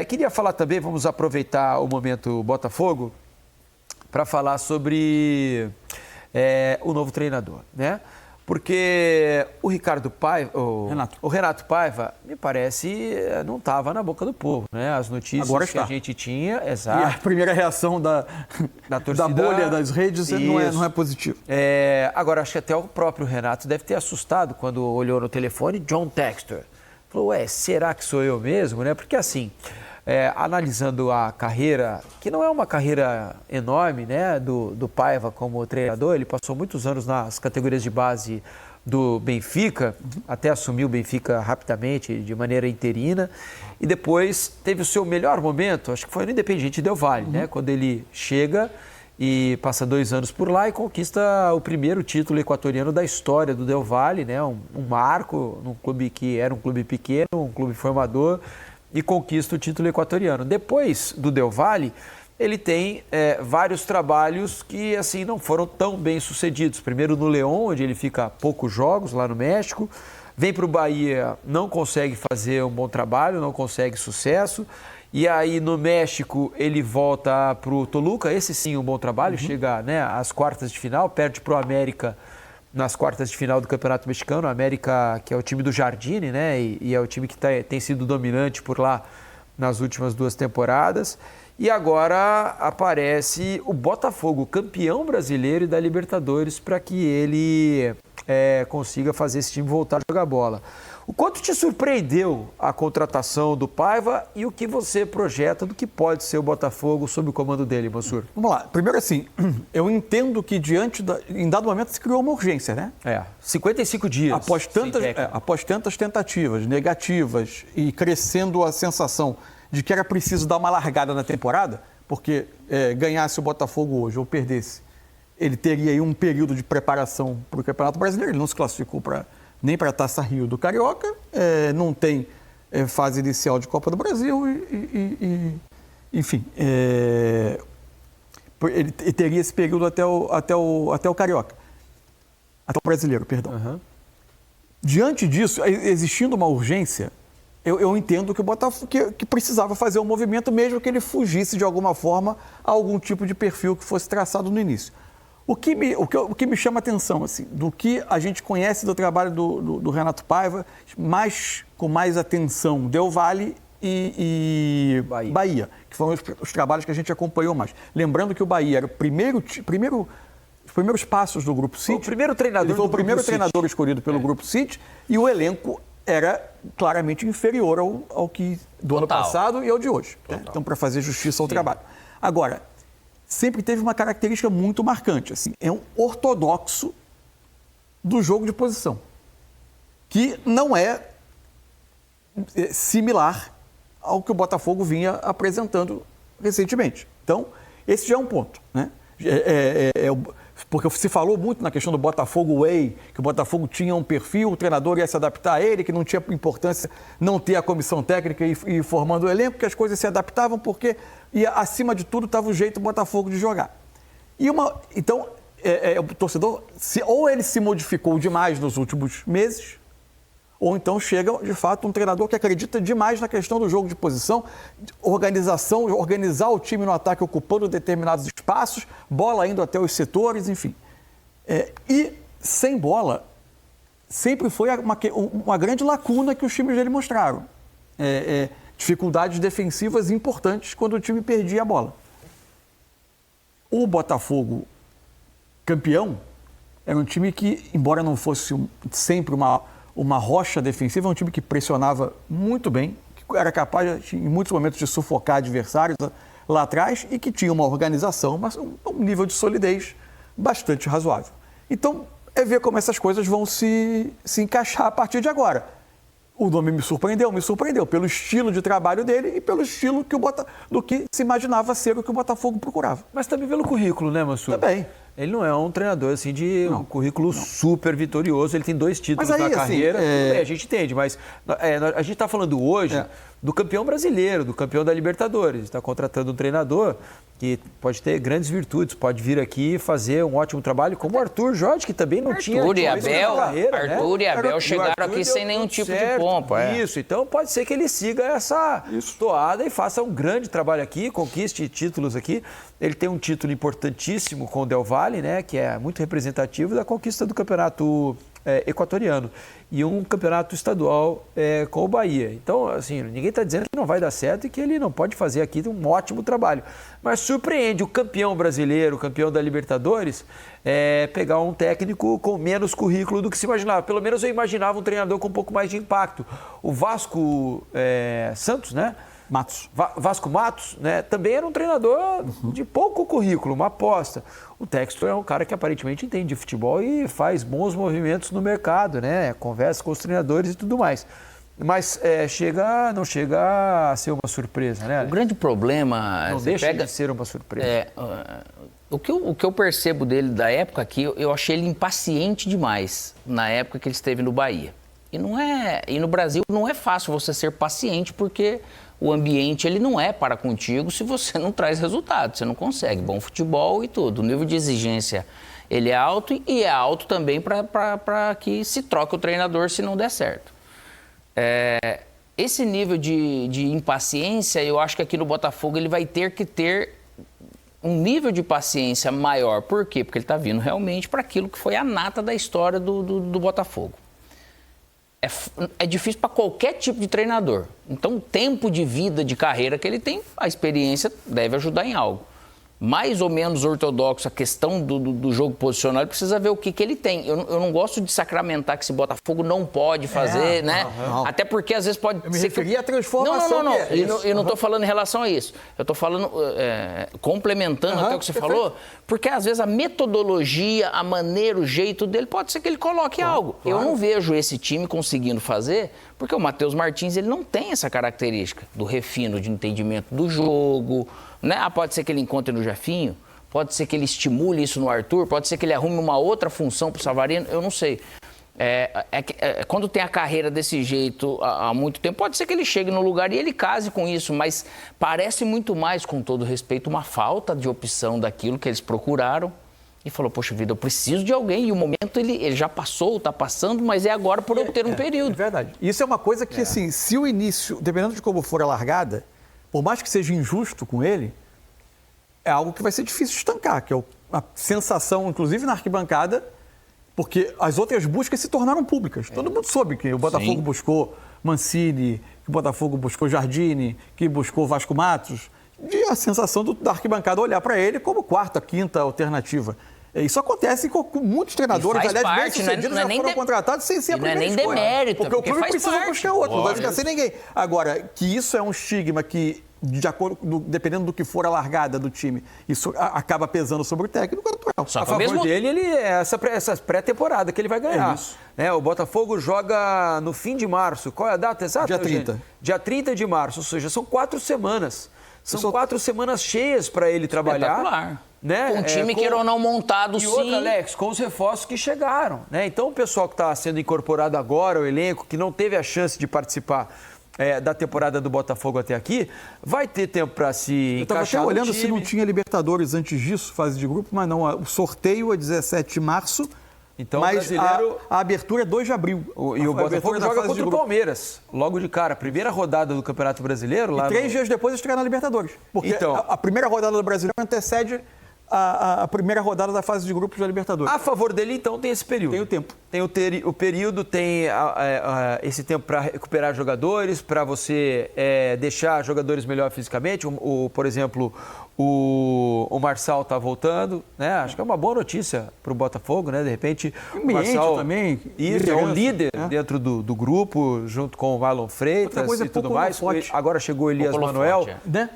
Queria falar também, vamos aproveitar o momento Botafogo para falar sobre o novo treinador, né? Porque o Ricardo Paiva, o Renato Paiva, me parece, não estava na boca do povo, né? As notícias que a gente tinha, exato. E a primeira reação da torcida, da bolha das redes não é positiva. Agora, acho que até o próprio Renato deve ter assustado quando olhou no telefone John Textor. Falou, será que sou eu mesmo, né? Porque assim, analisando a carreira, que não é uma carreira enorme, né, do Paiva como treinador, ele passou muitos anos nas categorias de base do Benfica, até assumiu o Benfica rapidamente, de maneira interina, e depois teve o seu melhor momento, acho que foi no Independiente Del Valle, né, quando ele chega e passa 2 anos por lá e conquista o primeiro título equatoriano da história do Del Valle, né, um marco num clube que era um clube pequeno, um clube formador, e conquista o título equatoriano. Depois do Del Valle, ele tem vários trabalhos que assim não foram tão bem sucedidos. Primeiro no León, onde ele fica poucos jogos lá no México. Vem para o Bahia, não consegue fazer um bom trabalho, não consegue sucesso. E aí no México ele volta para o Toluca, esse sim um bom trabalho, chega, né, às quartas de final, perde para o América nas quartas de final do Campeonato Mexicano, o América, que é o time do Jardine, né, e é o time que tem sido dominante por lá nas últimas 2 temporadas. E agora aparece o Botafogo, campeão brasileiro e da Libertadores, para que ele consiga fazer esse time voltar a jogar bola. O quanto te surpreendeu a contratação do Paiva e o que você projeta do que pode ser o Botafogo sob o comando dele, Mansur? Vamos lá. Primeiro assim, eu entendo que em dado momento se criou uma urgência, né? 55 dias. Após tantas tentativas negativas e crescendo a sensação de que era preciso dar uma largada na temporada, porque ganhasse o Botafogo hoje ou perdesse, ele teria aí um período de preparação para o Campeonato Brasileiro, ele não se classificou nem para a Taça Rio do Carioca, não tem fase inicial de Copa do Brasil enfim, ele teria esse período até o Carioca, até o Brasileiro, perdão. Diante disso, existindo uma urgência, eu entendo que o Botafogo que precisava fazer um movimento, mesmo que ele fugisse de alguma forma a algum tipo de perfil que fosse traçado no início. O que me chama a atenção, assim, do que a gente conhece do trabalho do Renato Paiva, com mais atenção, Del Valle e Bahia, que foram os trabalhos que a gente acompanhou mais. Lembrando que o Bahia era os primeiros passos do Grupo City. O primeiro treinador. Ele foi o primeiro treinador escolhido pelo Grupo City e o elenco era claramente inferior ao que do ano passado e ao de hoje. Então, para fazer justiça ao trabalho. Agora, sempre teve uma característica muito marcante, assim, é um ortodoxo do jogo de posição, que não é similar ao que o Botafogo vinha apresentando recentemente. Então, esse já é um ponto, né? Porque se falou muito na questão do Botafogo Way, que o Botafogo tinha um perfil, o treinador ia se adaptar a ele, que não tinha importância não ter a comissão técnica e formando o elenco, que as coisas se adaptavam porque, acima de tudo, estava o jeito do Botafogo de jogar. Então, o torcedor, ou ele se modificou demais nos últimos meses, ou então chega, de fato, um treinador que acredita demais na questão do jogo de posição, organizar o time no ataque ocupando determinados espaços, bola indo até os setores, enfim. E sem bola, sempre foi uma grande lacuna que os times dele mostraram. Dificuldades defensivas importantes quando o time perdia a bola. O Botafogo, campeão, era um time que, embora não fosse sempre uma rocha defensiva, é um time que pressionava muito bem, que era capaz, em muitos momentos, de sufocar adversários lá atrás e que tinha uma organização, mas um nível de solidez bastante razoável. Então, ver como essas coisas vão se encaixar a partir de agora. O nome me surpreendeu pelo estilo de trabalho dele e pelo estilo do que se imaginava ser o que o Botafogo procurava. Mas também pelo currículo, né, Mansur? Também. Ele não é um treinador assim de um currículo super vitorioso, ele tem 2 títulos na carreira, a gente entende, mas a gente está falando hoje do campeão brasileiro, do campeão da Libertadores. Está contratando um treinador que pode ter grandes virtudes, pode vir aqui e fazer um ótimo trabalho, como o Arthur Jorge, que também não tinha... Arthur e Abel, Arthur e Abel chegaram aqui sem nenhum tipo de pompa. Isso, então pode ser que ele siga essa toada e faça um grande trabalho aqui, conquiste títulos aqui. Ele tem um título importantíssimo com o Del Valle, né, que é muito representativo da conquista do campeonato equatoriano, e um campeonato estadual com o Bahia. Então, assim, ninguém está dizendo que não vai dar certo e que ele não pode fazer aqui um ótimo trabalho. Mas surpreende o campeão brasileiro, o campeão da Libertadores, pegar um técnico com menos currículo do que se imaginava. Pelo menos eu imaginava um treinador com um pouco mais de impacto. O Vasco Santos, né? Vasco Matos, né? Também era um treinador de pouco currículo, uma aposta. O Textor é um cara que aparentemente entende de futebol e faz bons movimentos no mercado, né? Conversa com os treinadores e tudo mais. Mas não chega a ser uma surpresa, né? O grande problema... Não deixa de ser uma surpresa. O que eu percebo dele da época aqui, eu achei ele impaciente demais na época que ele esteve no Bahia. E no Brasil não é fácil você ser paciente, porque o ambiente ele não é para contigo se você não traz resultado, você não consegue bom futebol e tudo. O nível de exigência ele é alto, e é alto também para que se troque o treinador se não der certo. Esse nível de impaciência, eu acho que aqui no Botafogo ele vai ter que ter um nível de paciência maior. Por quê? Porque ele está vindo realmente para aquilo que foi a nata da história do Botafogo. É difícil para qualquer tipo de treinador. Então, o tempo de vida, de carreira que ele tem, a experiência deve ajudar em algo. Mais ou menos ortodoxo a questão do jogo posicional, ele precisa ver o que ele tem. Eu não gosto de sacramentar que esse Botafogo não pode fazer, né? Não. Até porque às vezes pode ser que... a transformação. Não. Eu não estou falando em relação a isso. Eu estou falando, complementando até o que você falou, porque às vezes a metodologia, a maneira, o jeito dele, pode ser que ele coloque algo. Claro. Eu não vejo esse time conseguindo fazer, porque o Matheus Martins ele não tem essa característica do refino, de entendimento do jogo, né? Pode ser que ele encontre no Jefinho, pode ser que ele estimule isso no Arthur, pode ser que ele arrume uma outra função para o Savarino, eu não sei. Quando tem a carreira desse jeito há muito tempo, pode ser que ele chegue no lugar e ele case com isso, mas parece muito mais, com todo respeito, uma falta de opção daquilo que eles procuraram. E falou, poxa vida, eu preciso de alguém. E o momento ele já passou, está passando, mas é agora por obter um período. É verdade. Isso é uma coisa que, assim, se o início, dependendo de como for a largada, por mais que seja injusto com ele, é algo que vai ser difícil de estancar, que é a sensação, inclusive na arquibancada, porque as outras buscas se tornaram públicas. Todo mundo soube que o Botafogo buscou Mancini, que o Botafogo buscou Jardine, que buscou Vasco Matos, e a sensação da arquibancada olhar para ele como quarta, quinta alternativa. Isso acontece com muitos treinadores, aliás, bem sucedidos, já foram contratados sem ser a primeira escolha. Não é nem demérito, porque o clube precisa buscar outro, não vai ficar sem ninguém. Agora, que isso é um estigma que, de acordo, dependendo do que for a largada do time, isso acaba pesando sobre o técnico, é natural. Só a favor dele, ele essa pré-temporada que ele vai ganhar. O Botafogo joga no fim de março. Qual é a data exata? Dia 30. Gente? Dia 30 de março, ou seja, são 4 semanas. São 4 semanas cheias para ele trabalhar. Né? Com um time, queira ou não, montado, sim. E outro, Alex, com os reforços que chegaram. Né? Então, o pessoal que está sendo incorporado agora, o elenco, que não teve a chance de participar da temporada do Botafogo até aqui, vai ter tempo para se encaixar no time. Eu estava até olhando se não tinha Libertadores antes disso, fase de grupo, mas não. O sorteio é 17 de março. Então, mas a abertura é 2 de abril. E o Botafogo joga contra o Palmeiras, logo de cara. Primeira rodada do Campeonato Brasileiro. Lá 3 dias depois estreia na Libertadores. Porque a primeira rodada do Brasileiro antecede a primeira rodada da fase de grupos da Libertadores. A favor dele, então, tem esse período. Tem o tempo. Tem o período, tem esse tempo para recuperar jogadores, para você deixar jogadores melhor fisicamente. Por exemplo, o Marçal está voltando, né? Acho que é uma boa notícia para o Botafogo, né? De repente, o Marçal também é um líder dentro do grupo, junto com o Marlon Freitas e tudo mais. Agora chegou o Elias Manuel. Forte, né?